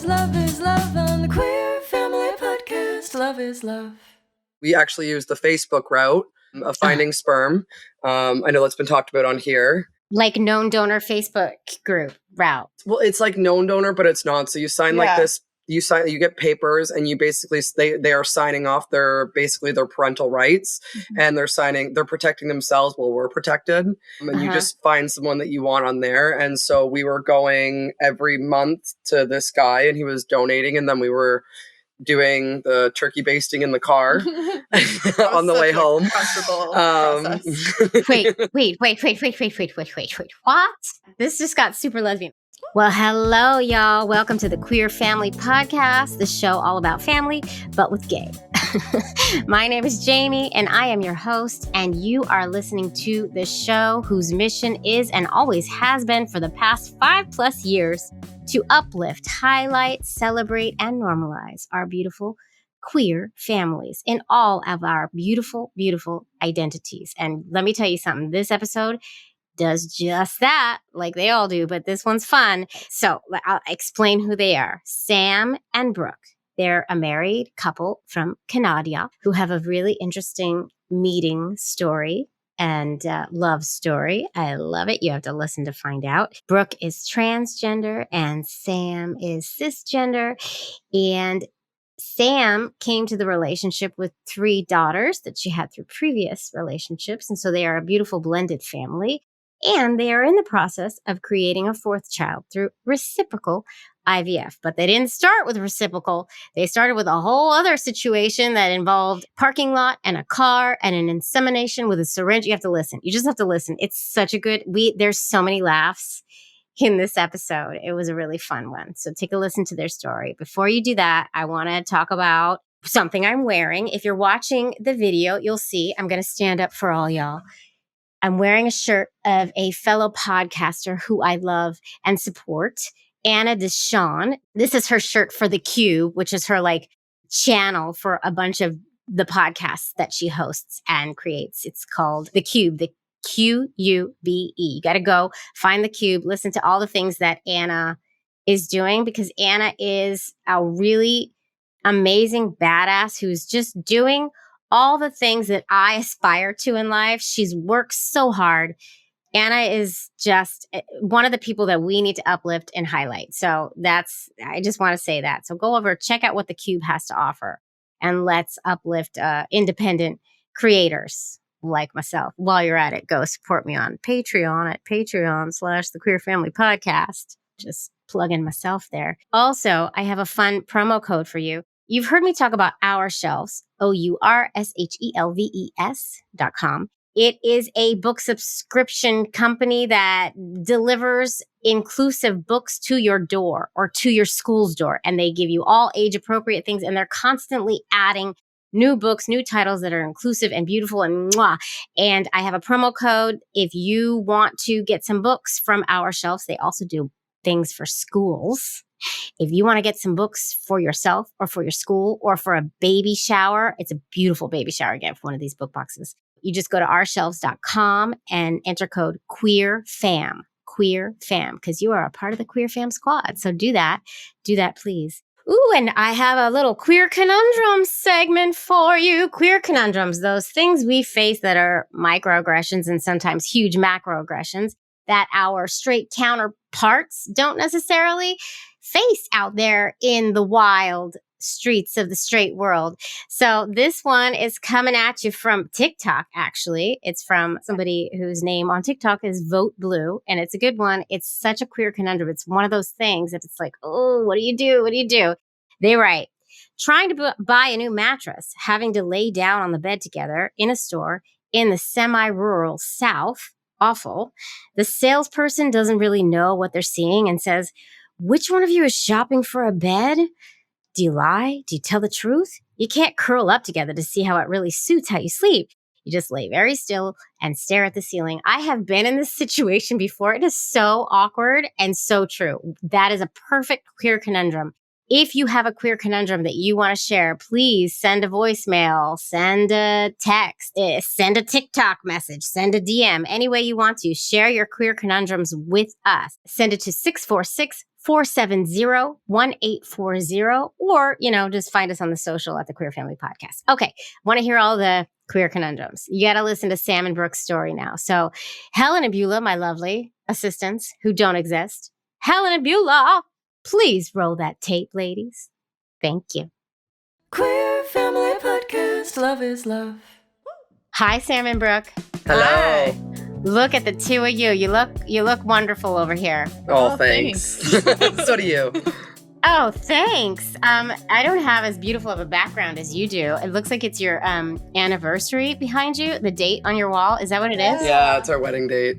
is love on the Queer Family Podcast. Love is love. We actually use the Facebook route of finding sperm. I know that's been talked about on here. Like known donor Facebook group route. Well, it's like known donor, but it's not. So you sign like this. You get papers, and you basically they are signing off their parental rights, and they're protecting themselves while we're protected. And you just find someone that you want on there. And so we were going every month to this guy, and he was donating, and then we were doing the turkey basting in the car on the way home. Wait. What? This just got super lesbian. Well, hello, y'all. Welcome to the Queer Family Podcast, the show all about family, but with gay. My name is Jamie, and I am your host, and you are listening to the show whose mission is and always has been for the past 5+ years to uplift, highlight, celebrate, and normalize our beautiful queer families in all of our beautiful, beautiful identities. And let me tell you something, this episode does just that, like they all do, but this one's fun. So I'll explain who they are. Sam and Brook. They're a married couple from Canada who have a really interesting meeting story and love story. I love it. You have to listen to find out. Brook is transgender and Sam is cisgender. And Sam came to the relationship with 3 daughters that she had through previous relationships. And so they are a beautiful blended family. And they are in the process of creating a 4th child through reciprocal IVF. But they didn't start with reciprocal. They started with a whole other situation that involved parking lot and a car and an insemination with a syringe. You have to listen. You just have to listen. It's such a good, there's so many laughs in this episode. It was a really fun one. So take a listen to their story. Before you do that, I want to talk about something I'm wearing. If you're watching the video, you'll see I'm going to stand up for all y'all. I'm wearing a shirt of a fellow podcaster who I love and support, Anna Deshawn. This is her shirt for The Cube, which is her channel for a bunch of the podcasts that she hosts and creates. It's called The Cube, the Qube. You got to go find The Cube, listen to all the things that Anna is doing, because Anna is a really amazing badass who's just doing all the things that I aspire to in life. She's worked so hard. Anna is just one of the people that we need to uplift and highlight. So I just want to say that. So go over, check out what The Cube has to offer, and let's uplift independent creators like myself. While you're at it, go support me on Patreon at patreon.com/The Queer Family Podcast. Just plugging myself there. Also, I have a fun promo code for you. You've heard me talk about Our Shelves, OurShelves.com. It is a book subscription company that delivers inclusive books to your door or to your school's door. And they give you all age appropriate things. And they're constantly adding new books, new titles that are inclusive and beautiful and mwah. And I have a promo code. If you want to get some books from Our Shelves, they also do things for schools. If you want to get some books for yourself or for your school or for a baby shower, it's a beautiful baby shower gift, one of these book boxes. You just go to ourshelves.com and enter code QueerFam, because you are a part of the Queer Fam squad. So do that, please. Ooh, and I have a little queer conundrum segment for you. Queer conundrums, those things we face that are microaggressions and sometimes huge macroaggressions that our straight counterparts don't necessarily face out there in the wild streets of the straight world. So this one is coming at you from TikTok, actually. It's from somebody whose name on TikTok is Vote Blue, and it's a good one. It's such a queer conundrum. It's one of those things that it's like, oh, what do you do? What do you do? They write, trying to buy a new mattress, having to lay down on the bed together in a store in the semi-rural South. Awful. The salesperson doesn't really know what they're seeing and says, which one of you is shopping for a bed? Do you lie? Do you tell the truth? You can't curl up together to see how it really suits how you sleep. You just lay very still and stare at the ceiling. I have been in this situation before. It is so awkward and so true. That is a perfect queer conundrum. If you have a queer conundrum that you want to share, please send a voicemail, send a text, send a TikTok message, send a DM, any way you want to. Share your queer conundrums with us. Send it to 470-1840, or, just find us on the social at the Queer Family Podcast. Okay. Want to hear all the queer conundrums. You got to listen to Sam and Brooke's story now. So Helen and Beulah, my lovely assistants who don't exist. Helen and Beulah, please roll that tape, ladies. Thank you. Queer Family Podcast. Love is love. Hi, Sam and Brooke. Hello. Hi. Look at the two of you. You look wonderful over here. Oh, thanks. So do you. Oh, thanks. I don't have as beautiful of a background as you do. It looks like it's your anniversary behind you, the date on your wall. Is that what it is? Yeah, it's our wedding date.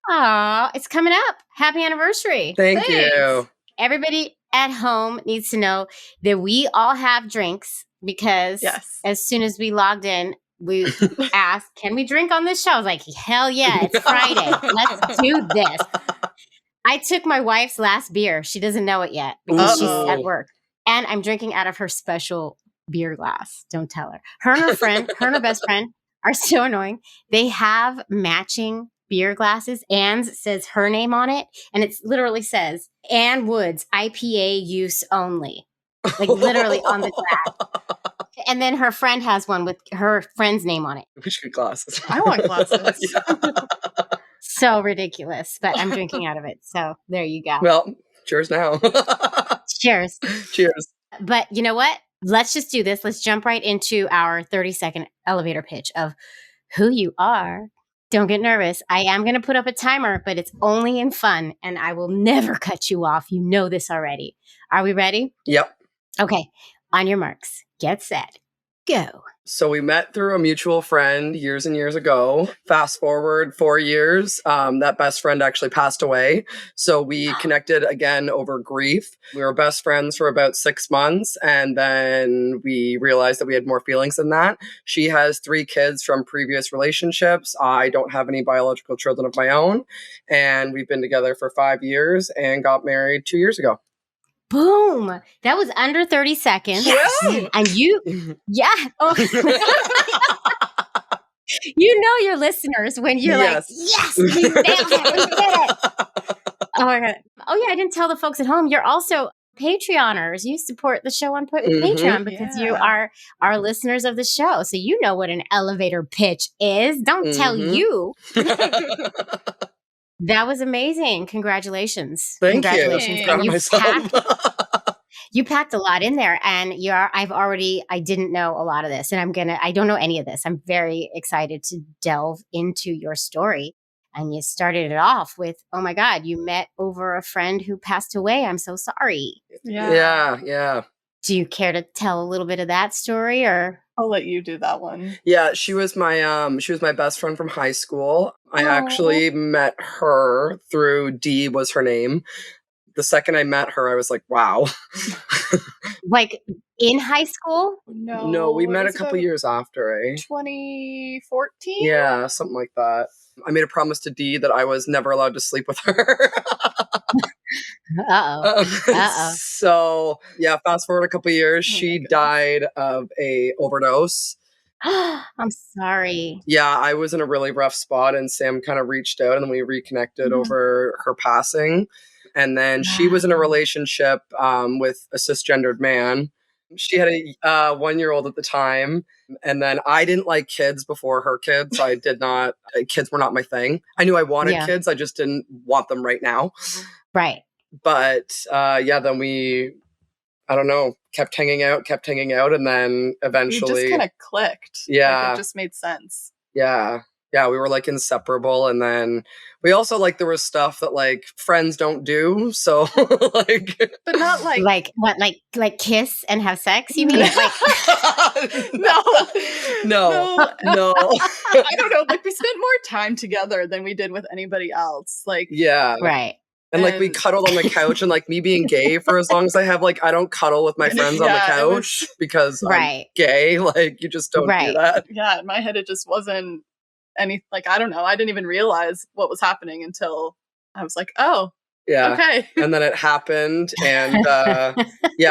Aw, it's coming up. Happy anniversary. Thanks. You. Everybody at home needs to know that we all have drinks because as soon as we logged in, we asked, can we drink on this show? I was like, hell yeah, it's Friday. Let's do this. I took my wife's last beer. She doesn't know it yet because she's at work. And I'm drinking out of her special beer glass. Don't tell her. Her and her best friend are so annoying. They have matching beer glasses. Anne's says her name on it. And it literally says, Anne Woods, IPA use only. Like literally on the glass. And then her friend has one with her friend's name on it. We should get glasses. I want glasses. So ridiculous, but I'm drinking out of it. So there you go. Well, cheers now. Cheers. Cheers. But you know what? Let's just do this. Let's jump right into our 30-second elevator pitch of who you are. Don't get nervous. I am going to put up a timer, but it's only in fun, and I will never cut you off. You know this already. Are we ready? Yep. Okay. On your marks. Get set. Go. So we met through a mutual friend years and years ago. Fast forward 4 years, that best friend actually passed away. So we connected again over grief. We were best friends for about 6 months. And then we realized that we had more feelings than that. She has 3 kids from previous relationships. I don't have any biological children of my own. And we've been together for 5 years and got married 2 years ago. Boom. That was under 30 seconds. Yeah. And oh. You know your listeners when you're like, yes, we nailed it. We did it. Oh my God. Oh yeah, I didn't tell the folks at home. You're also Patreoners. You support the show on Patreon because you are our listeners of the show. So you know what an elevator pitch is. Don't tell you. That was amazing. Congratulations. Thank Congratulations. you. And you packed a lot in there, and I didn't know a lot of this, and I don't know any of this. I'm very excited to delve into your story. And you started it off with, oh my God, you met over a friend who passed away. I'm so sorry. Yeah. Do you care to tell a little bit of that story, or? I'll let you do that one. Yeah, she was my best friend from high school. I actually met her through Dee was her name. The second I met her, I was like, wow. Like in high school? No, we met a couple years after, 2014? Yeah, something like that. I made a promise to Dee that I was never allowed to sleep with her. Uh-oh. So, yeah, fast forward a couple years, she died of a overdose. I'm sorry. Yeah, I was in a really rough spot, and Sam kind of reached out, and then we reconnected over her passing. And then she was in a relationship with a cisgendered man. She had a 1-year-old at the time. And then I didn't like kids before her kids. So I did not, kids were not my thing. I knew I wanted kids. I just didn't want them right now. Right. But then we, I don't know, kept hanging out. And then eventually. You just kind of clicked. Yeah. Like, it just made sense. Yeah. Yeah, we were like inseparable. And then we also there was stuff that like friends don't do. So like, but not like what, like kiss and have sex? You mean like? No. I don't know. Like we spent more time together than we did with anybody else. Like, yeah. Right. And like we cuddled on the couch, and like me being gay for as long as I have, like I don't cuddle with my friends on the couch because I'm gay. Like you just don't do that. Yeah, in my head it just wasn't I don't know. I didn't even realize what was happening until I was like, oh, yeah. Okay. And then it happened. And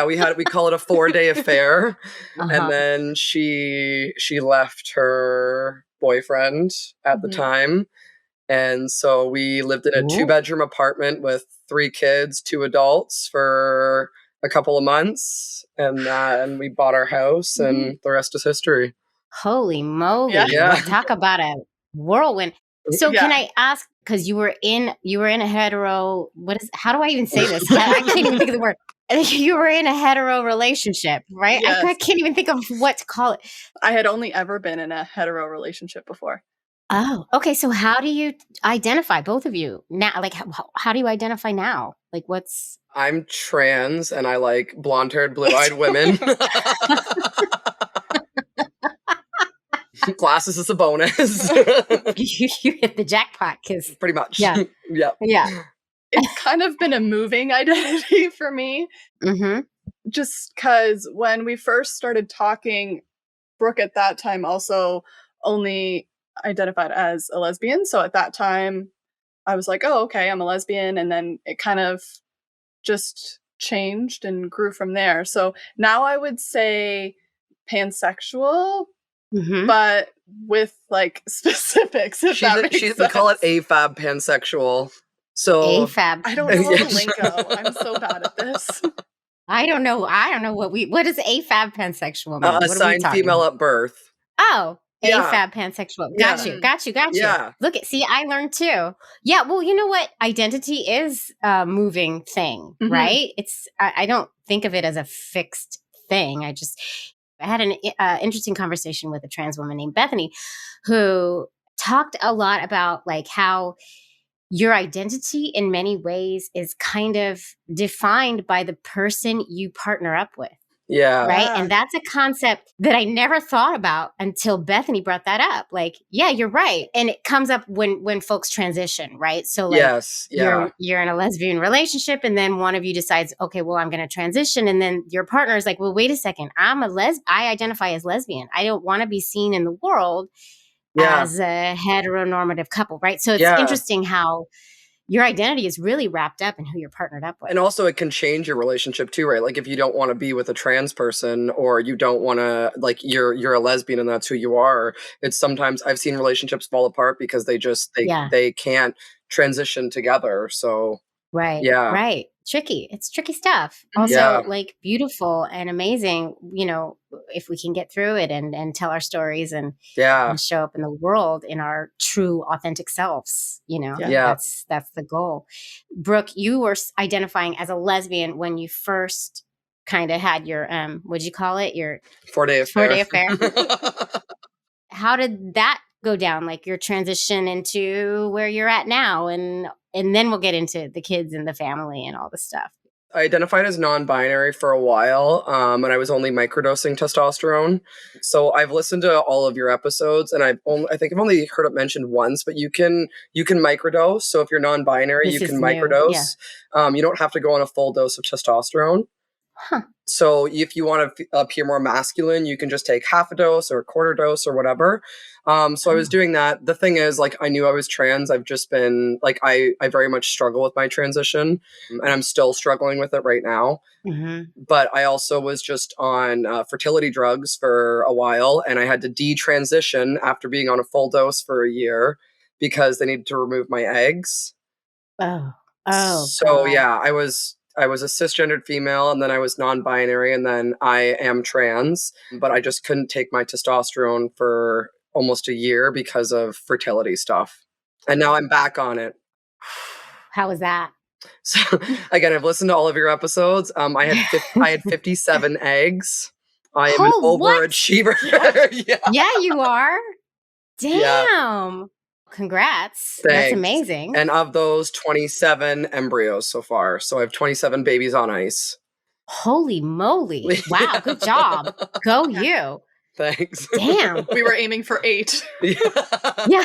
we call it a 4-day affair. And then she left her boyfriend at the time. And so we lived in a Ooh. 2-bedroom apartment with 3 kids, 2 adults for a couple of months. And we bought our house and the rest is history. Holy moly. Yeah. Talk about a whirlwind. So Yeah. can I ask, because you were in a hetero, how do I even say this? I can't even think of the word. You were in a hetero relationship, right? Yes. I can't even think of what to call it. I had only ever been in a hetero relationship before. Oh, okay. So how do you identify, both of you now? Like, how do you identify now? Like, what's... I'm trans and I like blonde-haired, blue-eyed women. Glasses is a bonus. You hit the jackpot, because Pretty much. Yeah. Yeah. It's kind of been a moving identity for me. Mm-hmm. Just because when we first started talking, Brooke at that time also only identified as a lesbian. So at that time, I was like, oh, okay, I'm a lesbian. And then it kind of just changed and grew from there. So now I would say pansexual, but with like specifics. If that makes sense. We call it AFAB, pansexual. So AFAB. I don't know the lingo. I'm so bad at this. I don't know what does AFAB pansexual mean? What are we assigned talking female about? at birth. Oh, Yeah. AFAB pansexual. Yeah. Got you. Yeah. Look, see, I learned too. Yeah, well, you know what? Identity is a moving thing, right? I don't think of it as a fixed thing. I had an interesting conversation with a trans woman named Bethany, who talked a lot about like how your identity in many ways is kind of defined by the person you partner up with. Yeah. Right. Yeah. And that's a concept that I never thought about until Bethany brought that up. Like, yeah, you're right. And it comes up when folks transition, right? So like Yes. Yeah. you're in a lesbian relationship and then one of you decides, okay, well, I'm going to transition. And then your partner is like, well, wait a second. I identify as lesbian. I don't want to be seen in the world as a heteronormative couple, right? So it's interesting how your identity is really wrapped up in who you're partnered up with. And also it can change your relationship too, right? Like if you don't want to be with a trans person or you don't want to, like you're a lesbian and that's who you are. It's sometimes I've seen relationships fall apart because they can't transition together. So Right. Yeah. Right. Tricky. It's tricky stuff. Also, like beautiful and amazing, you know, if we can get through it and tell our stories and show up in the world in our true, authentic selves, you know, that's the goal. Brooke, you were identifying as a lesbian when you first kind of had your, what'd you call it? Your 4-day affair. 4-day affair. How did that go down? Like your transition into where you're at now, and then we'll get into the kids and the family and all the stuff. I identified as non-binary for a while, and I was only microdosing testosterone. So I've listened to all of your episodes, and I think I've only heard it mentioned once. But you can microdose. So if you're non-binary, you can microdose. You don't have to go on a full dose of testosterone. Huh. So if you want to appear more masculine, you can just take half a dose or a quarter dose or whatever. So I was doing that. The thing is, like, I knew I was trans. I've just been like, I very much struggle with my transition, and I'm still struggling with it right now. But I also was just on fertility drugs for a while, and I had to detransition after being on a full dose for a year because they needed to remove my eggs. So God. Yeah, I was a cisgendered female, and then I was non-binary, and then I am trans, but I just couldn't take my testosterone for almost a year because of fertility stuff. And now I'm back on it. How was that? So again, I've listened to all of your episodes. I had 57 eggs. I am an overachiever. Yeah, you are. Damn. Congrats. Thanks. That's amazing. And of those, 27 embryos so far. So I have 27 babies on ice. Holy moly. Wow, good job. Go you. Thanks. Damn. We were aiming for 8. Yeah.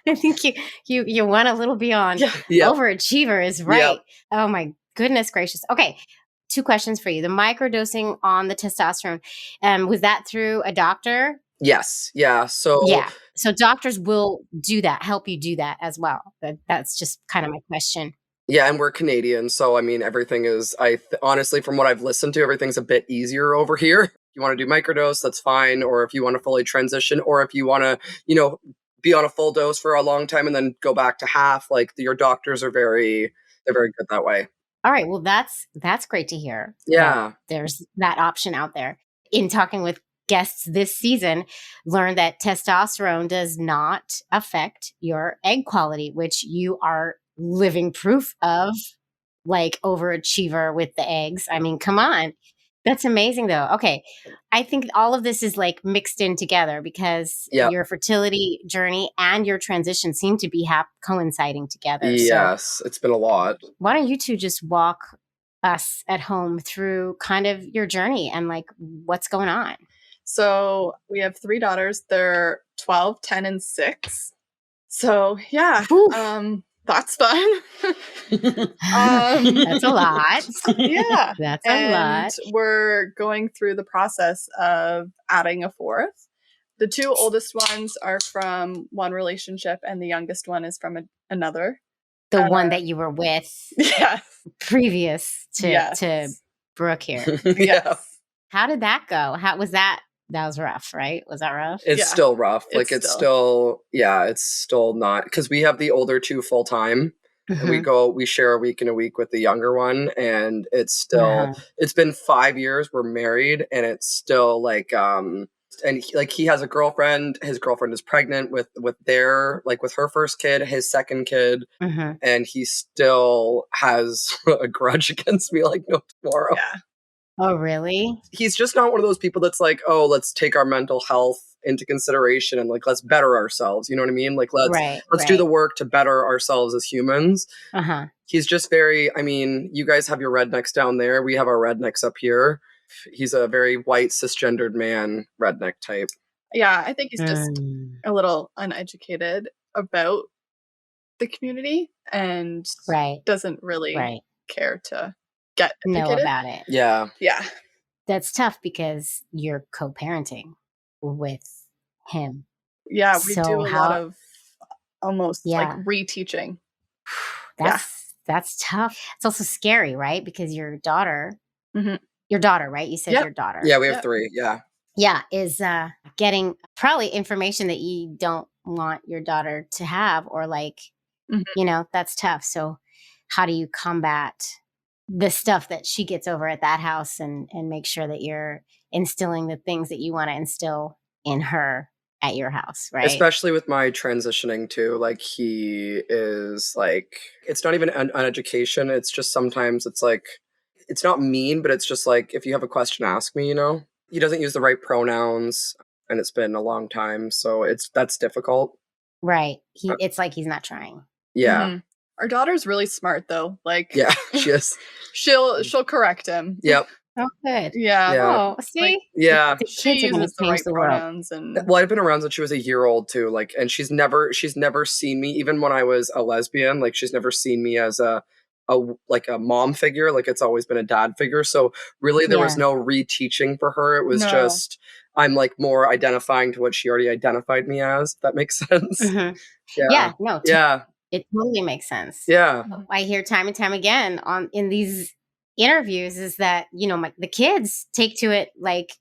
I think you went a little beyond. Overachiever is right. Oh my goodness gracious. Okay. 2 questions for you. The microdosing on the testosterone, was that through a doctor? Yes. Yeah. So doctors will do that, help you do that as well. That's just kind of my question. Yeah, and we're Canadian, so I mean, everything is, honestly, from what I've listened to, everything's a bit easier over here. you want to do microdose, that's fine. Or if you want to fully transition, or if you want to, be on a full dose for a long time and then go back to half, like your doctors are they're very good that way. All right. Well, that's great to hear. Yeah. There's that option out there. In talking with guests this season, learned that testosterone does not affect your egg quality, which you are living proof of, like overachiever with the eggs. I mean, come on. That's amazing though. Okay. I think all of this is like mixed in together because your fertility journey and your transition seem to be coinciding together. Yes, so it's been a lot. Why don't you two just walk us at home through kind of your journey and like what's going on? So we have 3 daughters. They're 12, 10, and 6. So yeah, that's fun. That's a lot. Yeah. That's a lot. We're going through the process of adding a 4th. The 2 oldest ones are from one relationship and the youngest one is from another. The one that you were with previous to Brook here. Yes. How did that go? How was that? That was rough, right? Was that rough? It's still rough. Like it's still not, because we have the older 2 full time. And we share a week and a week with the younger one. And it's still, it's been 5 years. We're married and it's still like, and he has a girlfriend. His girlfriend is pregnant with her first kid, his second kid. And he still has a grudge against me like no tomorrow. Yeah. Oh, really? He's just not one of those people that's like, oh, let's take our mental health into consideration and like, let's better ourselves. You know what I mean? Like, let's do the work to better ourselves as humans. He's just very, I mean, you guys have your rednecks down there. We have our rednecks up here. He's a very white, cisgendered man, redneck type. Yeah, I think he's just a little uneducated about the community and doesn't really care to know about it. Yeah. That's tough because you're co-parenting with him. Yeah, we do a lot of almost like reteaching. That's tough. It's also scary, right? Because your daughter, right? You said your daughter. Yeah, we have 3. Yeah. Yeah, is getting probably information that you don't want your daughter to have, or like, that's tough. So how do you combat the stuff that she gets over at that house and make sure that you're instilling the things that you want to instill in her at your house, right? Especially with my transitioning too. Like he is like, it's not even an education. It's just sometimes it's like, it's not mean, but it's just like, if you have a question, ask me, He doesn't use the right pronouns and it's been a long time. So that's difficult. Right. It's like he's not trying. Yeah. Our daughter's really smart though. Like, yeah, she is. she'll correct him. Yep. Oh, good. Yeah. Oh, see? Like, yeah. The kids are going to change the pronouns world. Well, I've been around since she was a year old too. Like, and she's never seen me, even when I was a lesbian, like she's never seen me as a mom figure. Like it's always been a dad figure. So really there was no reteaching for her. It was just, I'm like more identifying to what she already identified me as. If that makes sense. It totally makes sense. Yeah. I hear time and time again in these interviews is that, the kids take to it like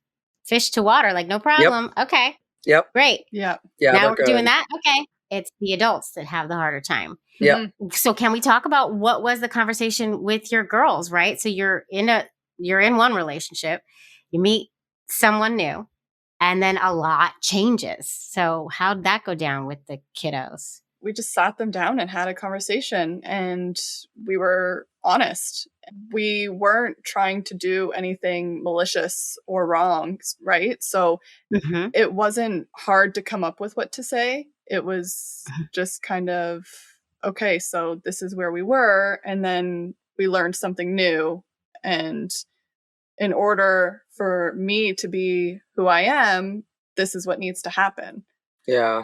fish to water, like no problem. Yep. Okay. Yep. Great. Yeah. Now we're doing that. Okay. It's the adults that have the harder time. Yeah. So can we talk about what was the conversation with your girls, right? So you're in one relationship, you meet someone new, and then a lot changes. So how'd that go down with the kiddos? We just sat them down and had a conversation and we were honest. We weren't trying to do anything malicious or wrong, right? So it wasn't hard to come up with what to say. It was just kind of, okay, so this is where we were. And then we learned something new. And in order for me to be who I am, this is what needs to happen. Yeah.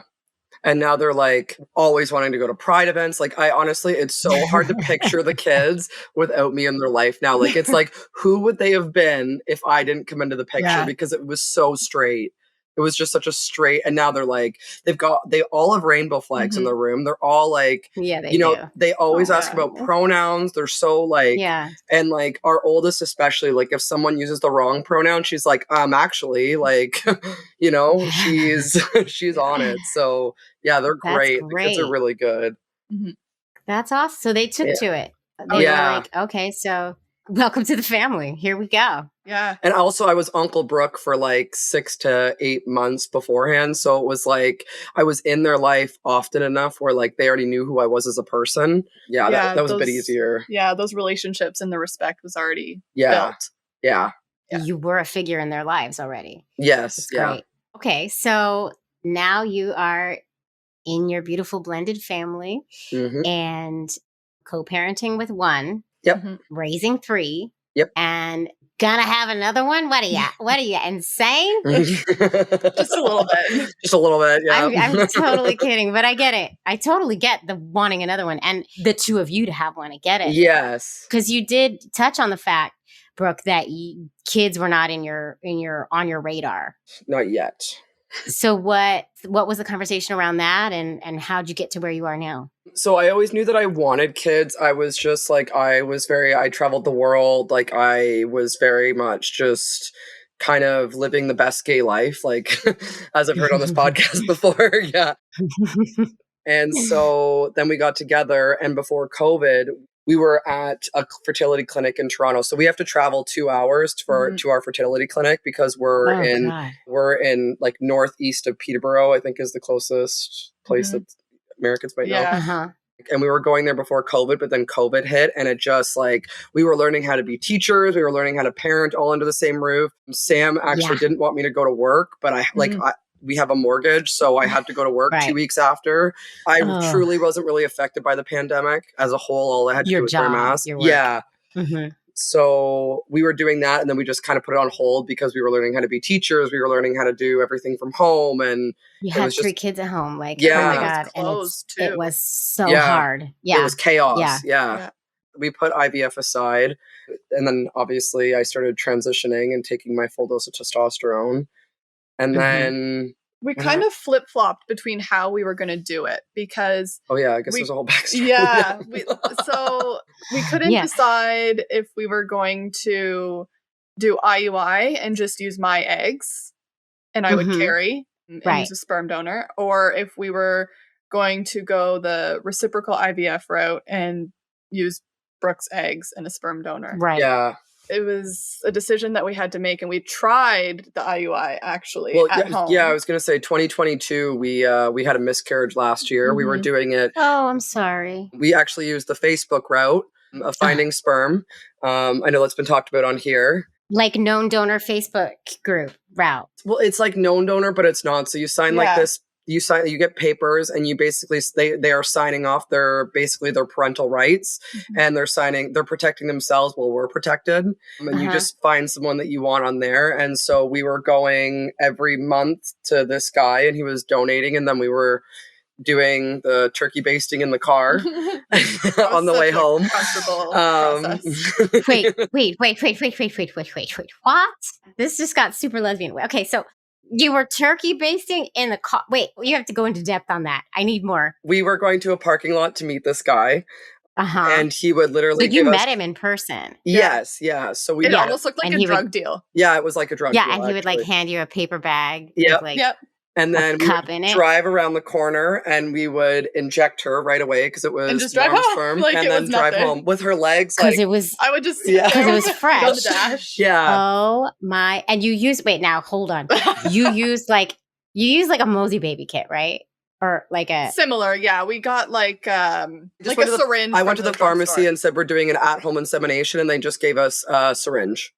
And now they're like always wanting to go to pride events. Like I honestly, it's so hard to picture the kids without me in their life now. Like it's like, who would they have been if I didn't come into the picture? Because it was so straight. It was just such a straight, and now they're like, they all have rainbow flags in their room. They're all like, Yeah, they you know, do. they always Oh, ask yeah. about pronouns. They're so like, Yeah. and like our oldest, especially, like if someone uses the wrong pronoun, she's like, actually, like, you know, she's on it. So yeah, they're That's great. The kids are great. really good. Mhm. That's awesome. So they took Yeah. to it. Oh, They yeah. were like, okay, so welcome to the family. Here we go. Yeah. And also, I was Uncle Brook for like 6 to 8 months beforehand. So it was like I was in their life often enough where like they already knew who I was as a person. Yeah, Yeah, that was a bit those- easier. Yeah, those relationships and the respect was already Yeah. built. Yeah. Yeah. You were a figure in their lives already. Yes. It's Yeah. great. Okay, so now you are in your beautiful blended family Mhm. and co-parenting with one, Yep. Mhm. raising 3, Yep. and gonna have another one. What are you insane? Just a little bit. Just a little bit. Yeah. I'm totally kidding, but I get it. I totally get the wanting another one, and the two of you to have one. I get it. Yes. Because you did touch on the fact, Brooke, that kids were not on your radar. Not yet. So what was the conversation around that, and how'd you get to where you are now? So I always knew that I wanted kids. I was just like, I traveled the world. Like I was very much just kind of living the best gay life, like as I've heard on this podcast before. Yeah. And so then we got together, and before COVID, we were at a fertility clinic in Toronto. So we have to travel 2 hours to our fertility clinic because we're in like northeast of Peterborough, I think is the closest place that Americans might know. Yeah. Uh-huh. And we were going there before COVID, but then COVID hit, and it just like, we were learning how to be teachers. We were learning how to parent all under the same roof. Sam actually didn't want me to go to work, but we have a mortgage, so I had to go to work 2 weeks after. I truly wasn't really affected by the pandemic as a whole. All I had to do was wear a mask. Yeah. Mm-hmm. So we were doing that, and then we just kind of put it on hold because we were learning how to be teachers. We were learning how to do everything from home, and you had 3 kids at home. Like, yeah, oh my God, and it was so hard. Yeah, it was chaos. Yeah. We put IVF aside, and then obviously I started transitioning and taking my full dose of testosterone, and then we kind of flip-flopped between how we were going to do it because I guess there's a whole backstory. Yeah. So we couldn't decide if we were going to do IUI and just use my eggs and I would carry and use a sperm donor, or if we were going to go the reciprocal IVF route and use Brooke's eggs and a sperm donor. Right. Yeah. It was a decision that we had to make, and we tried the IUI actually at home. Yeah, I was going to say 2022, we had a miscarriage last year. We were doing it. Oh, I'm sorry. We actually used the Facebook route of finding sperm. I know that's been talked about on here. Like known donor Facebook group route. Well, it's like known donor, but it's not. So you sign like this. You get papers, and you basically they are signing off their parental rights, and they're protecting themselves while we're protected. And you just find someone that you want on there. And so we were going every month to this guy, and he was donating, and then we were doing the turkey basting in the car on the way home. Wait. What? This just got super lesbian. Okay, so you were turkey basting in the car. Wait, you have to go into depth on that. I need more. We were going to a parking lot to meet this guy. And he would literally So you met him in person? Yes, yeah. So it almost looked like a drug deal. Yeah, it was like a drug deal. Yeah, and he would like hand you a paper bag. Yep. With, and then we would drive around the corner, and we would inject her right away because it was and just drive home, sperm, and then drive home with her legs. Because it was, I would just because it was fresh. On the dash. Yeah. Oh my! And you use hold on. You use like a Mosey baby kit, right? Or like a similar, yeah. We got like a syringe. I went to the pharmacy and said we're doing an at-home insemination, and they just gave us a syringe.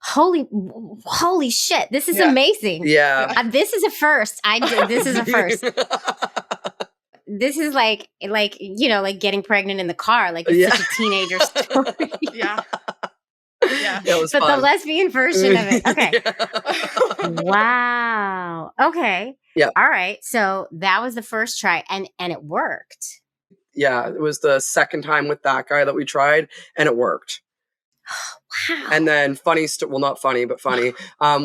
Holy shit! This is amazing. Yeah, this is a first. This is a first. This is like getting pregnant in the car. Like it's such a teenager story. Yeah. It was but fun. The lesbian version of it. Okay. Wow. Okay. Yeah. All right. So that was the first try, and it worked. Yeah, it was the second time with that guy that we tried, and it worked. Wow. And then well, not funny, but funny.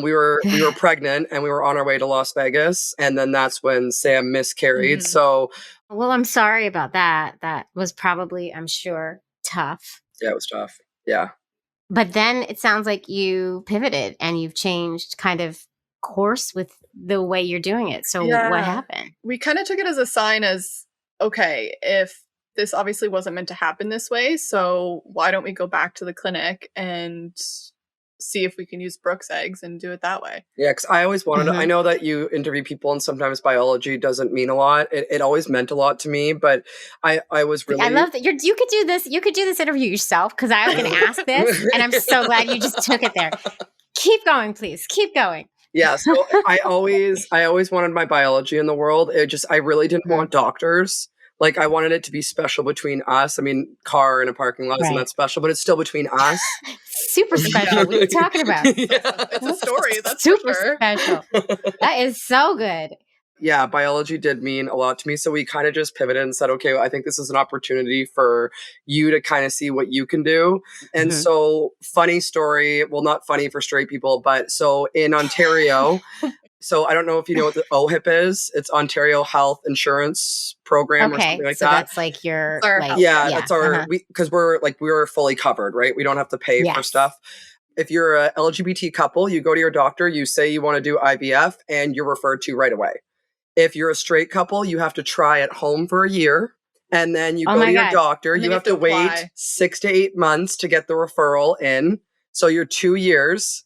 We were pregnant and we were on our way to Las Vegas. And then that's when Sam miscarried. Mhm. So, Well, I'm sorry about that. That was probably, I'm sure, tough. yeah, it was tough. Yeah. But then it sounds like you pivoted and you've changed kind of course with the way you're doing it. So Yeah. what happened? We kind of took it as a sign as, okay, if this obviously wasn't meant to happen this way, so why don't we go back to the clinic and see if we can use Brook's eggs and do it that way? Yeah, because I always wanted Mhm. I know that you interview people and sometimes biology doesn't mean a lot. It always meant a lot to me, but I was really... I love that you could do this. You could do this interview yourself because I was going to ask this, and I'm so glad you just took it there. Keep going, please. Keep going. Yeah, so I always wanted my biology in the world. I really didn't want doctors. Like, I wanted it to be special between us. I mean, car in a parking lot isn't Right. that special, but it's still between us. Super special. What are you talking about? Yeah. It's a story, that's for Super sure. special. That is so good. Yeah, biology did mean a lot to me. So we kind of just pivoted and said, okay, I think this is an opportunity for you to kind of see what you can do. And Mhm. so, funny story, well, not funny for straight people, but so in Ontario, so I don't know if you know what the OHIP is. It's Ontario Health Insurance Program or Okay, something like so that. that's like your Our like health. Yeah, that's our, uh-huh. because we're fully covered, right? We don't have to pay for Yes. stuff. If you're a LGBT couple, you go to your doctor, you say you want to do IVF, and you're referred to right away. If you're a straight couple, you have to try at home for a year, and then you Oh go my to your God. doctor. And then You have to wait apply. 6 to 8 months to get the referral in. So you're 2 years,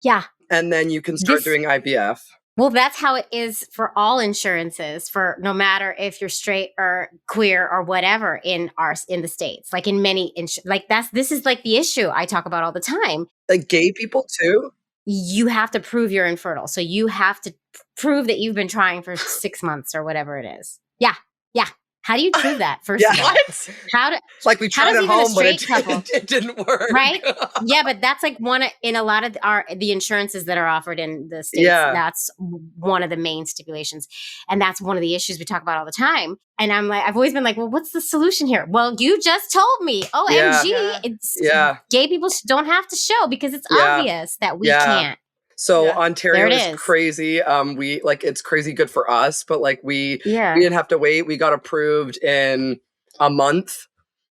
Yeah. and then you can start doing IVF. Well, that's how it is for all insurances, for no matter if you're straight or queer or whatever in the States. Like in many this is like the issue I talk about all the time. Like gay people too. You have to prove you're infertile. So you have to prove that you've been trying for 6 months or whatever it is. Yeah. Yeah. How do you prove that? First of all, What? how do Like we How tried does at even a home, but straight couple- it didn't work. Right? Yeah, but that's like in a lot of the insurances that are offered in the States. Yeah. That's one of the main stipulations. And that's one of the issues we talk about all the time. And I've always been like, well, what's the solution here? Well, you just told me. OMG. Yeah. It's Yeah. gay people don't have to show because it's Yeah. obvious that we Yeah. can't. So Yeah. Ontario There it is is. crazy. It's crazy good for us, but like we Yeah. didn't have to wait. We got approved in a month,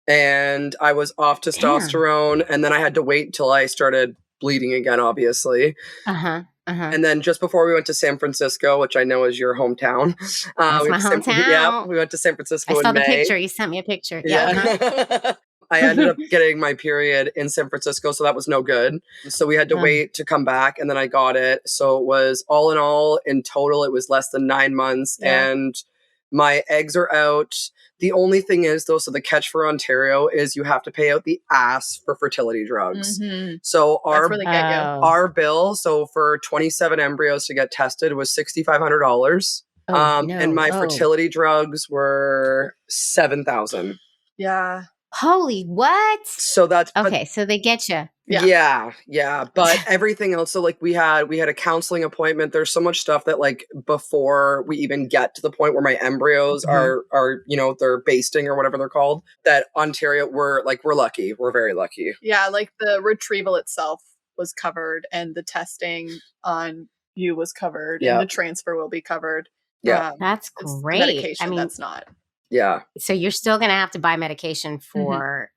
and I was off testosterone, and then I had to wait until I started bleeding again, obviously. Uh-huh. Uh-huh. And then just before we went to San Francisco, which I know is your hometown. That's we my went to hometown. Yeah, we went to San Francisco I saw in the May. picture. You sent me a picture. Yeah. Uh-huh. Yeah. I ended up getting my period in San Francisco, so that was no good. So we had to wait to come back, and then I got it. So it was all in all, in total, it was less than 9 months, Yeah. and my eggs are out. The only thing is, though, so the catch for Ontario is you have to pay out the ass for fertility drugs. Mhm. So That's where they get you. Oh. our bill, so for 27 embryos to get tested, was $6,500. Oh, no. And my Oh. fertility drugs were $7,000. Yeah. Holy what? So that's but- Okay, so they get you. Yeah. But everything else, so like we had a counseling appointment. There's so much stuff that like before we even get to the point where my embryos are they're basting or whatever they're called, that Ontario, we're lucky. We're very lucky. Yeah, like the retrieval itself was covered and the testing on you was covered Yeah. and the transfer will be covered. Yeah. That's It's the great. medication I mean, that's not. Yeah. so you're still going to have to buy medication for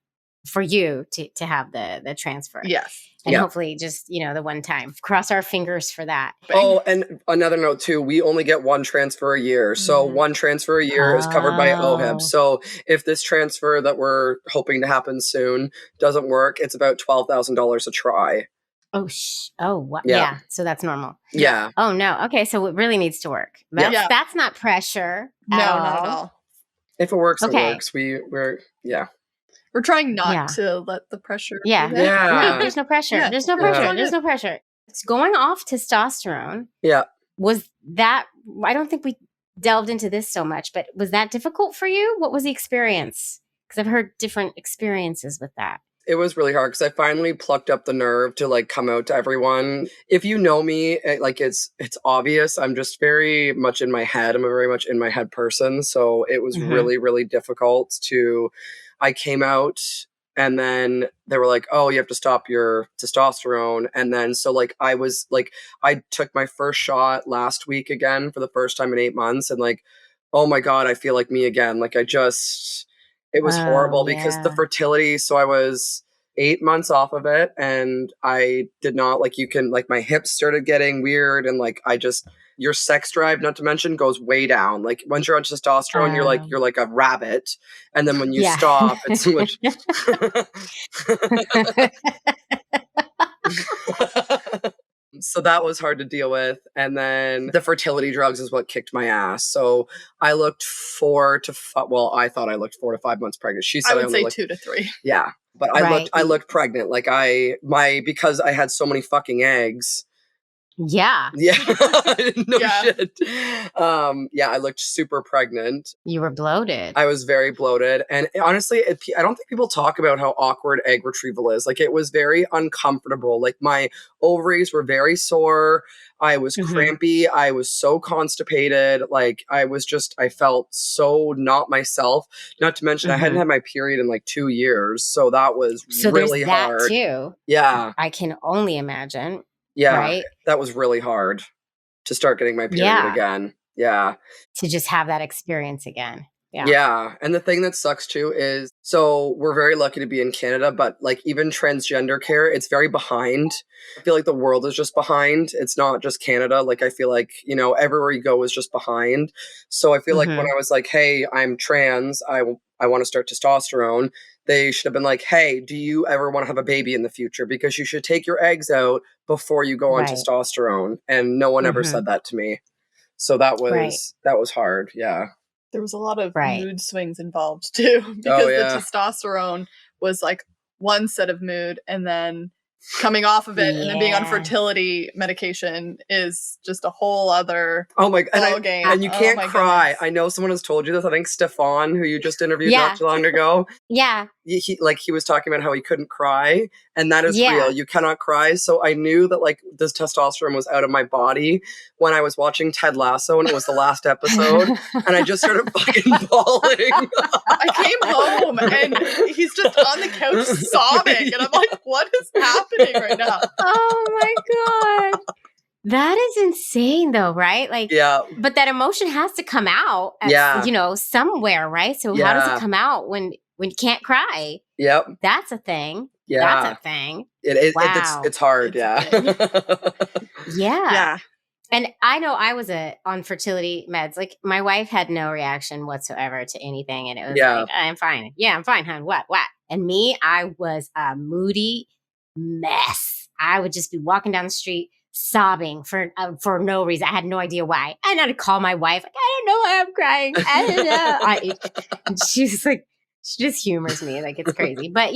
you to have the transfer. Yes. And Yeah. hopefully just, the one time. Cross our fingers for that. Oh, and another note too, we only get one transfer a year. So Mhm. one transfer a year is covered by Oh. OHIP. So if this transfer that we're hoping to happen soon doesn't work, it's about $12,000 a try. What? Yeah. Yeah. So that's normal. Yeah. Oh no. Okay. So it really needs to work. Yeah. That's not pressure. No, at not at all. all. If it works, Okay. it works. We're We're trying not Yeah. to let the pressure. Yeah. be there. Yeah. No, there's no pressure. Yeah. There's no Yeah. pressure. There's no pressure. It's going off testosterone. Yeah. Was that, I don't think we delved into this so much, but was that difficult for you? What was the experience? Because I've heard different experiences with that. It was really hard because I finally plucked up the nerve to like come out to everyone. If you know me, it's obvious. I'm just very much in my head. I'm a very much in my head person. So it was Mhm. really, really difficult I came out And then they were like, oh, you have to stop your testosterone. And then, so like, I took my first shot last week again for the first time in 8 months. And like, oh my God, I feel like me again. Like it was horrible because the fertility. So I was 8 months off of it and I did not my hips started getting weird. And like, your sex drive, not to mention, goes way down. Like once you're on testosterone, you're like a rabbit. And then when you stop, it's so much. So that was hard to deal with. And then the fertility drugs is what kicked my ass. So I looked I thought I looked 4 to 5 months pregnant. She said I would say 2 to 3. Yeah. But I looked pregnant. Like because I had so many fucking eggs. Yeah. Yeah. No shit. I looked super pregnant. You were bloated. I was very bloated. And honestly, I don't think people talk about how awkward egg retrieval is. Like it was very uncomfortable. Like my ovaries were very sore. I was crampy. I was so constipated. Like I felt so not myself. Not to mention I hadn't had my period in like 2 years. So that was really hard. That too. Yeah. I can only imagine. Yeah, right? That was really hard to start getting my period again. Yeah. To just have that experience again. Yeah. Yeah. And the thing that sucks too is, so we're very lucky to be in Canada, but like even transgender care, it's very behind. I feel like the world is just behind. It's not just Canada. Like I feel like, everywhere you go is just behind. So I feel like when I was like, hey, I'm trans, I want to start testosterone, they should have been like, hey, do you ever want to have a baby in the future? Because you should take your eggs out before you go on testosterone. And no one ever said that to me. So that was hard. Yeah. There was a lot of mood swings involved too, because the testosterone was like one set of mood, and then coming off of it and then being on fertility medication is just a whole other game. And you can't cry. Goodness. I know someone has told you this. I think Stefan, who you just interviewed not too long ago. He was talking about how he couldn't cry, and that is real. You cannot cry. So I knew that like this testosterone was out of my body when I was watching Ted Lasso, and it was the last episode, and I just started fucking bawling. I came home and he's just on the couch sobbing, and I'm like, what is happening right now? Oh my God. That is insane though, right? Like, but that emotion has to come out, somewhere, right? So how does it come out when you can't cry? Yep. That's a thing. Yeah. That's a thing. It is. Wow. It's hard. Yeah. And I know I was on fertility meds. Like my wife had no reaction whatsoever to anything. And it was like, I'm fine. Yeah, I'm fine, hon. What? And me, I was a moody mess. I would just be walking down the street sobbing for no reason. I had no idea why. And I'd call my wife, like, I don't know why I'm crying. I don't know. And she's like, she just humors me. Like, it's crazy. But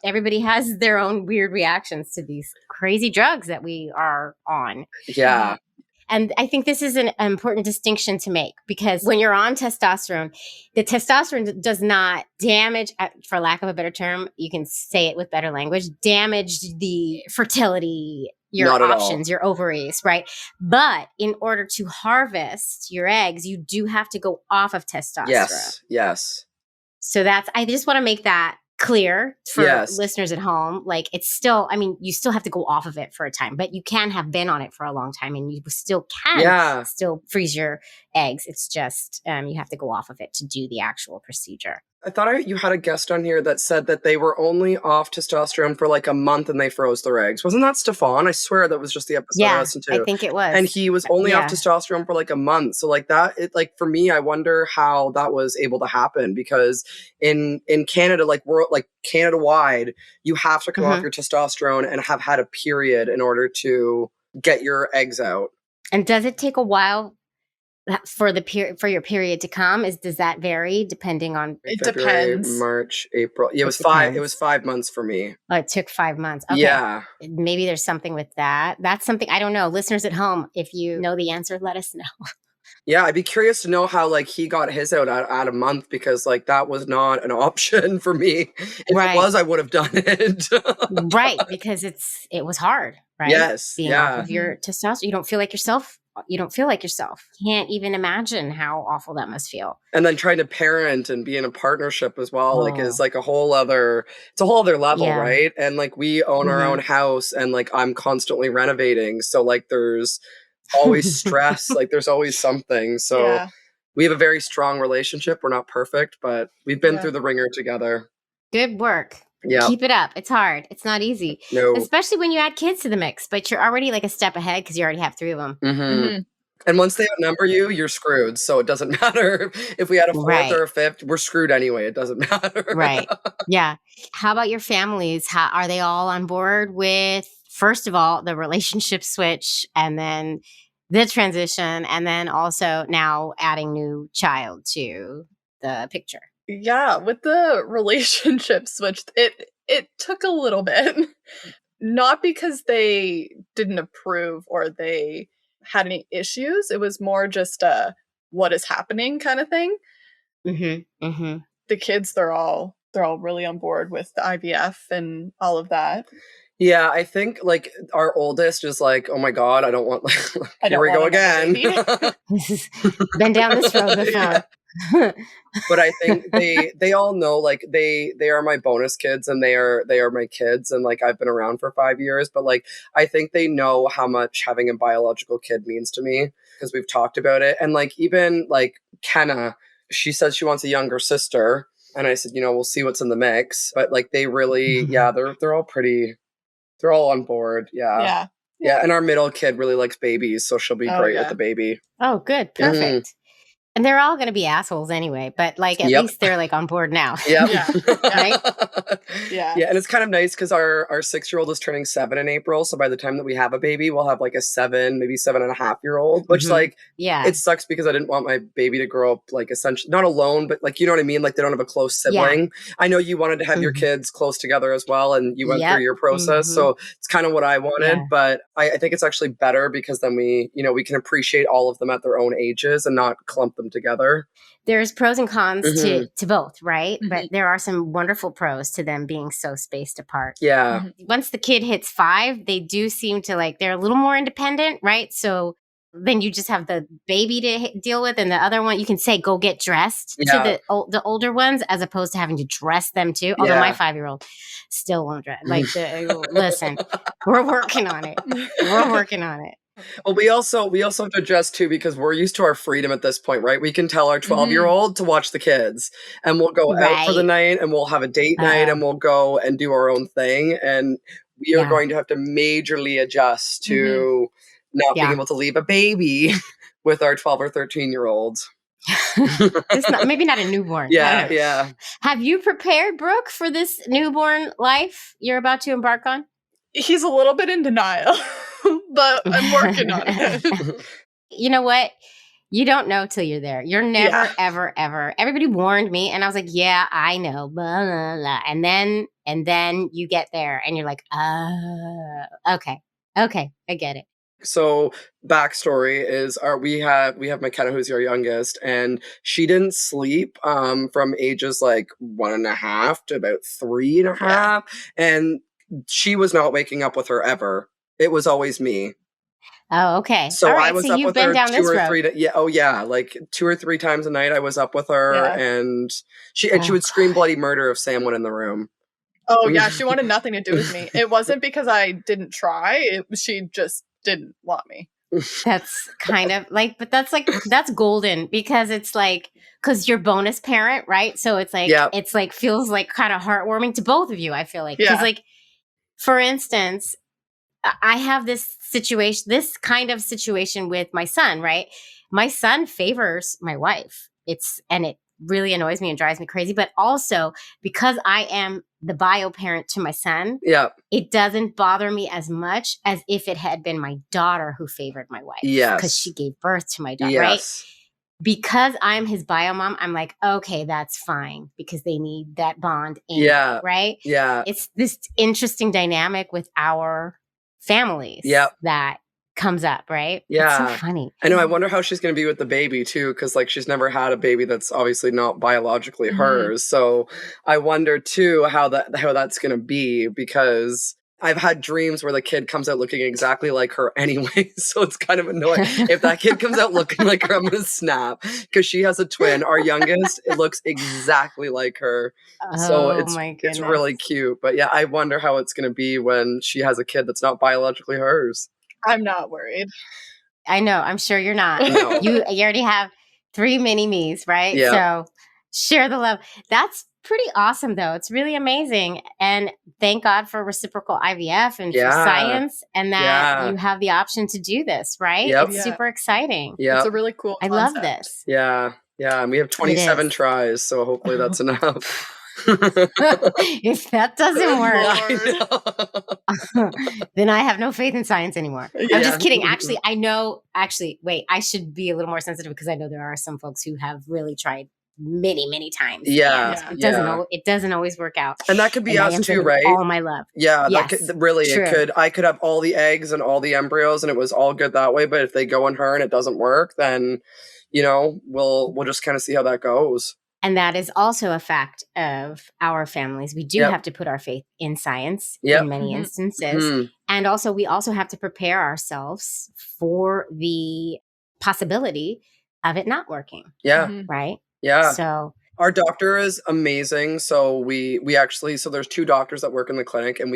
everybody has their own weird reactions to these crazy drugs that we are on. Yeah. And I think this is an important distinction to make, because when you're on testosterone, the testosterone does not damage, for lack of a better term, you can say it with better language, damage the fertility, your options, your ovaries, right? But in order to harvest your eggs, you do have to go off of testosterone. Yes. So I just want to make that clear for listeners at home. Like it's still, you still have to go off of it for a time, but you can have been on it for a long time and you still can still freeze your eggs. It's just, you have to go off of it to do the actual procedure. I thought you had a guest on here that said that they were only off testosterone for like a month and they froze their eggs. Wasn't that Stefan? I swear that was just the episode I listened to. I think it was. And he was only off testosterone for like a month. So like that, for me, I wonder how that was able to happen, because in Canada, like we're like Canada wide, you have to come off your testosterone and have had a period in order to get your eggs out. And does it take a while for your period to come? Does that vary depending on? It February, depends. March, April. Yeah, it was 5 months for me. Oh, it took 5 months. Okay. Yeah. Maybe there's something with that. That's something I don't know. Listeners at home, if you know the answer, let us know. Yeah, I'd be curious to know how like he got his out at a month, because like that was not an option for me. If it was, I would have done it. Right, because it was hard, right? Yes. Being off of your testosterone, you don't feel like yourself you don't feel like yourself. Can't even imagine how awful that must feel. And then trying to parent and be in a partnership as well, like is like it's a whole other level, right? And like we own our own house and like I'm constantly renovating. So like there's always stress, like there's always something. So we have a very strong relationship. We're not perfect, but we've been through the ringer together. Good work. Yeah. Keep it up. It's hard. It's not easy. No. Especially when you add kids to the mix, but you're already like a step ahead because you already have 3 of them. And once they outnumber you, you're screwed. So it doesn't matter if we had a 4th or a 5th, we're screwed anyway. It doesn't matter. Right. Yeah. How about your families? Are they all on board with, first of all, the relationship switch and then the transition and then also now adding new child to the picture? Yeah, with the relationship switch, it took a little bit. Not because they didn't approve or they had any issues. It was more just a what is happening kind of thing. The kids, they're all really on board with the IVF and all of that. Yeah, I think like our oldest is like, oh my God, I don't want here we go again. Been down this road before. But I think they all know like they are my bonus kids and they are my kids and like I've been around for 5 years, but like I think they know how much having a biological kid means to me because we've talked about it. And like even like Kenna, she says she wants a younger sister and I said, we'll see what's in the mix. But like they really they're all on board. Yeah. And our middle kid really likes babies, so she'll be great with the baby. Oh, good. Perfect. And they're all going to be assholes anyway, but like at least they're like on board now. Right? Yeah. And it's kind of nice because our 6-year-old is turning 7 in April. So by the time that we have a baby, we'll have like a 7, maybe 7.5-year-old, which like, it sucks because I didn't want my baby to grow up like essentially not alone, but like, you know what I mean? Like they don't have a close sibling. I know you wanted to have your kids close together as well. And you went through your process. So it's kind of what I wanted, but I think it's actually better because then we can appreciate all of them at their own ages and not clump them together. There's pros and cons to both, right? But there are some wonderful pros to them being so spaced apart. Yeah. Once the kid hits 5, they do seem to like, they're a little more independent, right? So then you just have the baby to deal with and the other one, you can say, go get dressed to the older ones as opposed to having to dress them too. Although my 5-year-old still won't dress. Like, listen, we're working on it. Well, we also have to adjust too because we're used to our freedom at this point, right? We can tell our 12-year-old to watch the kids and we'll go out for the night and we'll have a date night and we'll go and do our own thing. And we are going to have to majorly adjust to not being able to leave a baby with our 12 or 13-year-olds. Maybe not a newborn. Yeah. Have you prepared Brooke for this newborn life you're about to embark on? He's a little bit in denial, but I'm working on it. You know what? You don't know till you're there. You're never, ever, ever. Everybody warned me, and I was like, "Yeah, I know." Blah, blah, blah. And then you get there, and you're like, okay, I get it." So backstory is we have McKenna, who's our youngest, and she didn't sleep from ages like 1.5 to about 3.5, and she was not waking up with her ever. It was always me. Oh, okay. So I was so up you've with been her down 2 this or road. 3 like 2 or 3 times a night I was up with her and she would scream bloody murder if Sam went in the room. Oh yeah, she wanted nothing to do with me. It wasn't because I didn't try, she just didn't want me. That's kind of like, but that's golden because it's like, because you're bonus parent, right? So it's like, it's like, feels like kind of heartwarming to both of you, I feel like. Because like, for instance, I have this kind of situation with my son, right? My son favors my wife. It really annoys me and drives me crazy. But also because I am the bio parent to my son, it doesn't bother me as much as if it had been my daughter who favored my wife. Because she gave birth to my daughter, right? Because I'm his bio mom, I'm like, okay, that's fine because they need that bond anyway, right? Yeah. It's this interesting dynamic with our families that comes up, right? Yeah. It's so funny. I know. I wonder how she's going to be with the baby too, because like she's never had a baby that's obviously not biologically hers. So I wonder too how that's going to be because I've had dreams where the kid comes out looking exactly like her anyway, so it's kind of annoying. If that kid comes out looking like her, I'm going to snap, because she has a twin. Our youngest, it looks exactly like her. So it's really cute. But yeah, I wonder how it's going to be when she has a kid that's not biologically hers. I'm not worried. I know. I'm sure you're not. No. You already have 3 mini-me's, right? Yeah. So share the love. That's pretty awesome, though. It's really amazing. And thank God for reciprocal IVF and for science, and that you have the option to do this, right? Yep. It's super exciting. Yeah. It's a really cool concept. I love this. Yeah. Yeah. And we have 27 tries, so hopefully that's enough. If that doesn't work, then I have no faith in science anymore. I'm just kidding. Actually, wait, I should be a little more sensitive, because I know there are some folks who have really tried many times. Yeah. It doesn't always work out. And that could be us too, right? All my love. Yeah. Yes, I could have all the eggs and all the embryos and it was all good that way. But if they go in her and it doesn't work, then, we'll just kind of see how that goes. And that is also a fact of our families. We do have to put our faith in science in many instances. And also, we also have to prepare ourselves for the possibility of it not working. Yeah. Right? Yeah. So our doctor is amazing. So we actually, there's 2 doctors that work in the clinic, and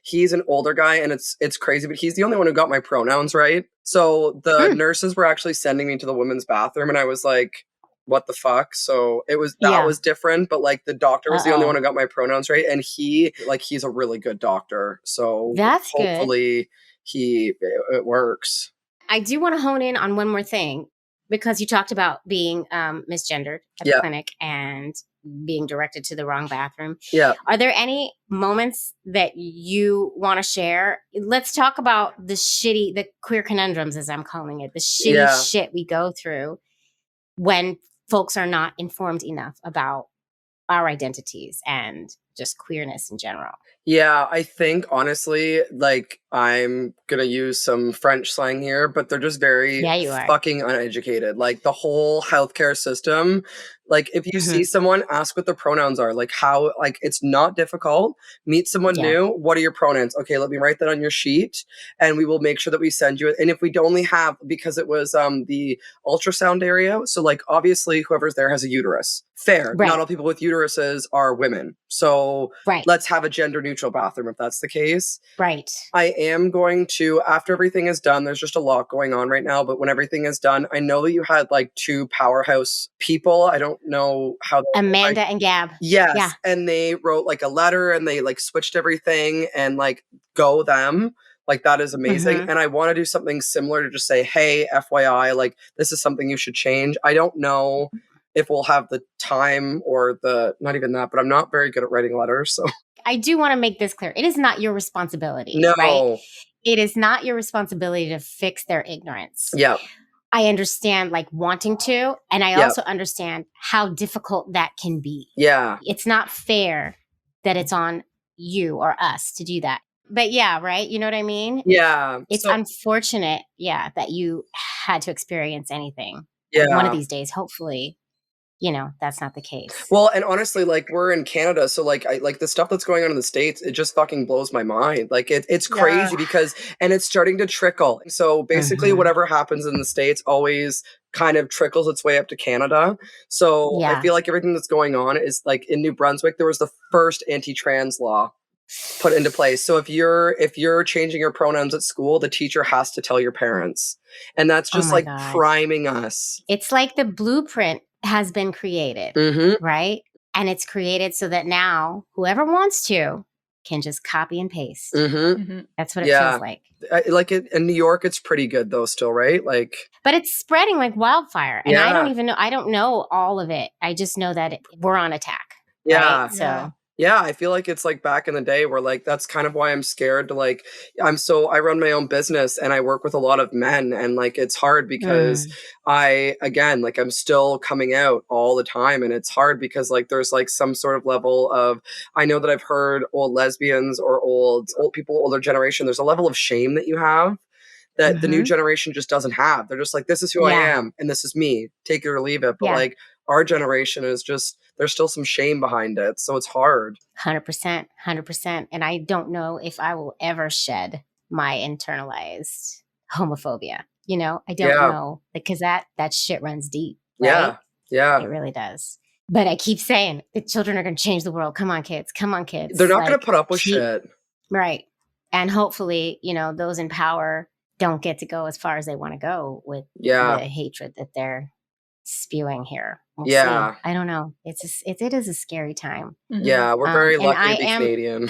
he's an older guy, and it's crazy, but he's the only one who got my pronouns right. So the nurses were actually sending me to the women's bathroom, and I was like, what the fuck? So that was different, but like the doctor was the only one who got my pronouns right. And he's a really good doctor. So that's hopefully it works. I do want to hone in on one more thing, because you talked about being misgendered at the clinic and being directed to the wrong bathroom. Yeah. Are there any moments that you want to share? Let's talk about the queer conundrums, as I'm calling it, the shitty shit we go through when folks are not informed enough about our identities and just queerness in general. Yeah, I think honestly, like, I'm gonna use some French slang here, but they're just very fucking uneducated. Like, the whole healthcare system, like, if you see someone, ask what their pronouns are. Like, how, like, it's not difficult. Meet someone new. What are your pronouns? Okay, let me write that on your sheet, and we will make sure that we send you it. And if we only have, because it was the ultrasound area, so, like, obviously whoever's there has a uterus. Fair. Not all people with uteruses are women. So let's have a gender neutral bathroom if that's the case. Right. I am going to, after everything is done, there's just a lot going on right now, but when everything is done, I know that you had like 2 powerhouse people. I don't know how Amanda and Gab. Yes. Yeah. And they wrote like a letter and they like switched everything and like go them. Like, that is amazing. And I want to do something similar to just say, hey, FYI, like, this is something you should change. I don't know if we'll have the time or not even that, but I'm not very good at writing letters. So I do want to make this clear. It is not your responsibility. No. Right? It is not your responsibility to fix their ignorance. Yeah. I understand like wanting to, and I also understand how difficult that can be. Yeah. It's not fair that it's on you or us to do that. But yeah, right? You know what I mean? Yeah. It's unfortunate, that you had to experience anything. Yeah. One of these days, hopefully, that's not the case. Well, and honestly, like, we're in Canada, so like, the stuff that's going on in the States, it just fucking blows my mind. Like, it's crazy because, and it's starting to trickle. So basically whatever happens in the States always kind of trickles its way up to Canada. So I feel like everything that's going on is like in New Brunswick, there was the first anti-trans law put into place. So if you're changing your pronouns at school, the teacher has to tell your parents. And that's just priming us. It's like the blueprint has been created, right? And it's created so that now whoever wants to can just copy and paste. That's what it feels like. Like in New York, it's pretty good though still, right? Like, but it's spreading like wildfire. And I don't even know, I don't know all of it. I just know that we're on attack. Yeah. Right? So yeah, I feel like it's like back in the day where like, that's kind of why I'm scared to like, I run my own business and I work with a lot of men and like, it's hard because I'm still coming out all the time. And it's hard because like, there's like some sort of level of, I know that I've heard old lesbians or old people, older generation, there's a level of shame that you have that the new generation just doesn't have. They're just like, this is who I am and this is me, take it or leave it. But like, our generation is just, there's still some shame behind it. So it's hard. 100%, 100%. And I don't know if I will ever shed my internalized homophobia. You know, I don't know, because that shit runs deep. Right? Yeah. It really does. But I keep saying the children are going to change the world. Come on, kids. Come on, kids. They're not going to put up with shit. Right. And hopefully, you know, those in power don't get to go as far as they want to go with the hatred that they're spewing here. We'll see. I don't know. It is a scary time. Mm-hmm. Yeah, we're very lucky to be Canadian.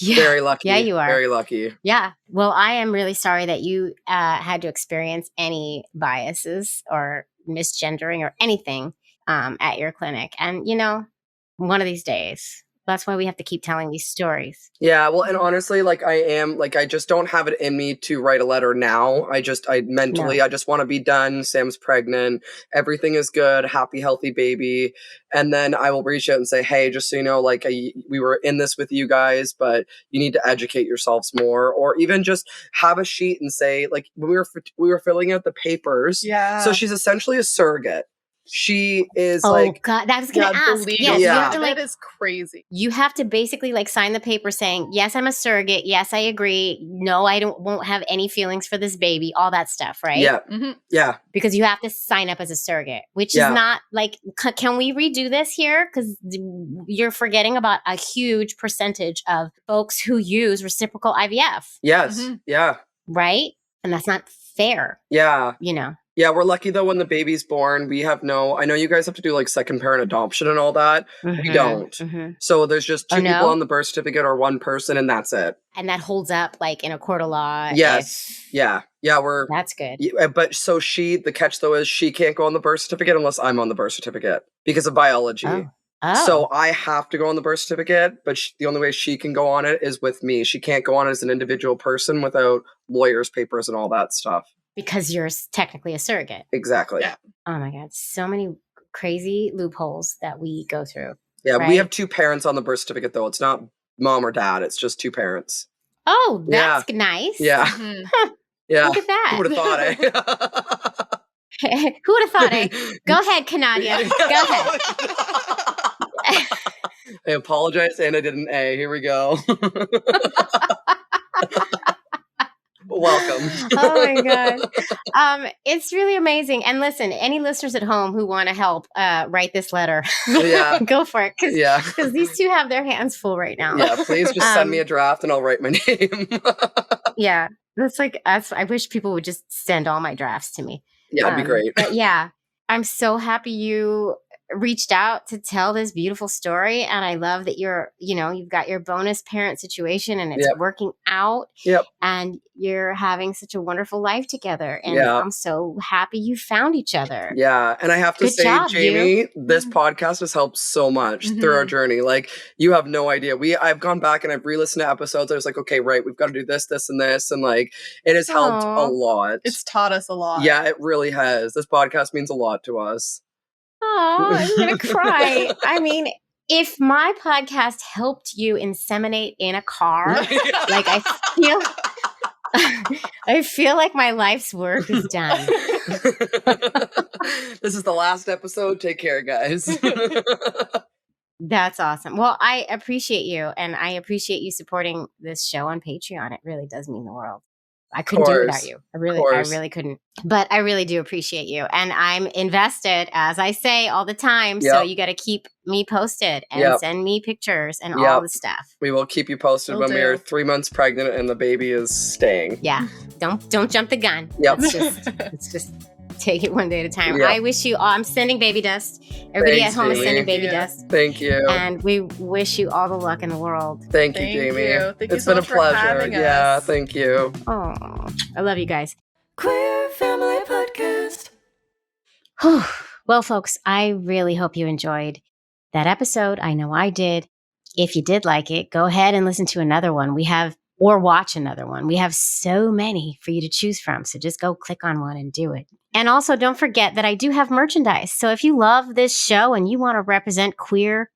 Yeah. Very lucky. Yeah, you are. Very lucky. Yeah. Well, I am really sorry that you had to experience any biases or misgendering or anything at your clinic. And, you know, one of these days, that's why we have to keep telling these stories. Yeah. Well, and honestly, like I just don't have it in me to write a letter now. I just want to be done. Sam's pregnant. Everything is good. Happy, healthy baby. And then I will reach out and say, hey, just so you know, like we were in this with you guys, but you need to educate yourselves more, or even just have a sheet and say, like, when we were filling out the papers. Yeah. So she's essentially a surrogate. She is God, that was going to ask. Yes, you have to, that is crazy. You have to basically like sign the paper saying, yes, I'm a surrogate. Yes, I agree. No, won't have any feelings for this baby. All that stuff, right? Yeah. Mm-hmm. Yeah. Because you have to sign up as a surrogate, which is not like, can we redo this here? Because you're forgetting about a huge percentage of folks who use reciprocal IVF. Yes. Mm-hmm. Yeah. Right? And that's not fair. Yeah. You know? Yeah, we're lucky though when the baby's born. We have I know you guys have to do like second parent adoption and all that. Mm-hmm, we don't. Mm-hmm. So there's just two people on the birth certificate or one person and that's it. And that holds up like in a court of law. Yes. Yeah, that's good. But so the catch though is she can't go on the birth certificate unless I'm on the birth certificate because of biology. Oh. So I have to go on the birth certificate, but the only way she can go on it is with me. She can't go on as an individual person without lawyers' papers and all that stuff. Because you're technically a surrogate. Exactly. Yeah. Oh my God. So many crazy loopholes that we go through. Yeah. Right? We have two parents on the birth certificate though. It's not mom or dad. It's just two parents. Oh, that's nice. Yeah. Mm-hmm. Yeah. Look at that. Who would have thought, Who would have thought, Go ahead, Kanadia. Go ahead. I apologize and I did an A. Here we go. Welcome. Oh my God. It's really amazing. And listen, any listeners at home who want to help write this letter, go for it. Because these two have their hands full right now. Yeah, please just send me a draft and I'll write my name. Yeah. I wish people would just send all my drafts to me. Yeah, that'd be great. But yeah, I'm so happy you reached out to tell this beautiful story. And I love that you've got your bonus parent situation and it's working out. Yep. And you're having such a wonderful life together. And I'm so happy you found each other. Yeah. And I have to say, Jamie, this podcast has helped so much through our journey. Like, you have no idea. I've gone back and I've re-listened to episodes. I was like, okay, right, we've got to do this, this, and this. And like, it has helped a lot. It's taught us a lot. Yeah, it really has. This podcast means a lot to us. Oh, I'm going to cry. I mean, if my podcast helped you inseminate in a car, like I feel like my life's work is done. This is the last episode. Take care, guys. That's awesome. Well, I appreciate you and I appreciate you supporting this show on Patreon. It really does mean the world. I couldn't do it without you. I really couldn't. But I really do appreciate you. And I'm invested, as I say all the time. So you got to keep me posted and send me pictures and all the stuff. We will keep you posted when we are 3 months pregnant and the baby is staying. Yeah. Don't jump the gun. Yep. Let's just take it one day at a time. Yep. I wish you all, I'm sending baby dust. Everybody at home is sending baby dust. Thank you. And we wish you all the luck in the world. Thank you, Jamie. It's been a pleasure. Yeah, thank you. Oh, I love you guys. Queer Family Podcast. Well, folks, I really hope you enjoyed that episode. I know I did. If you did like it, go ahead and listen to another one. Or watch another one. We have so many for you to choose from. So just go click on one and do it. And also don't forget that I do have merchandise. So if you love this show and you want to represent queer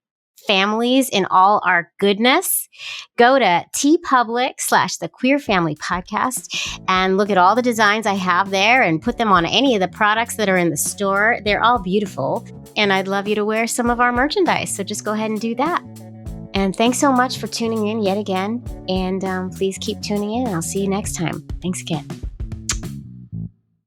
families in all our goodness, go to tpublic/the Queer Family Podcast and look at all the designs I have there and put them on any of the products that are in the store. They're all beautiful. And I'd love you to wear some of our merchandise. So just go ahead and do that. And thanks so much for tuning in yet again. And please keep tuning in. I'll see you next time. Thanks again.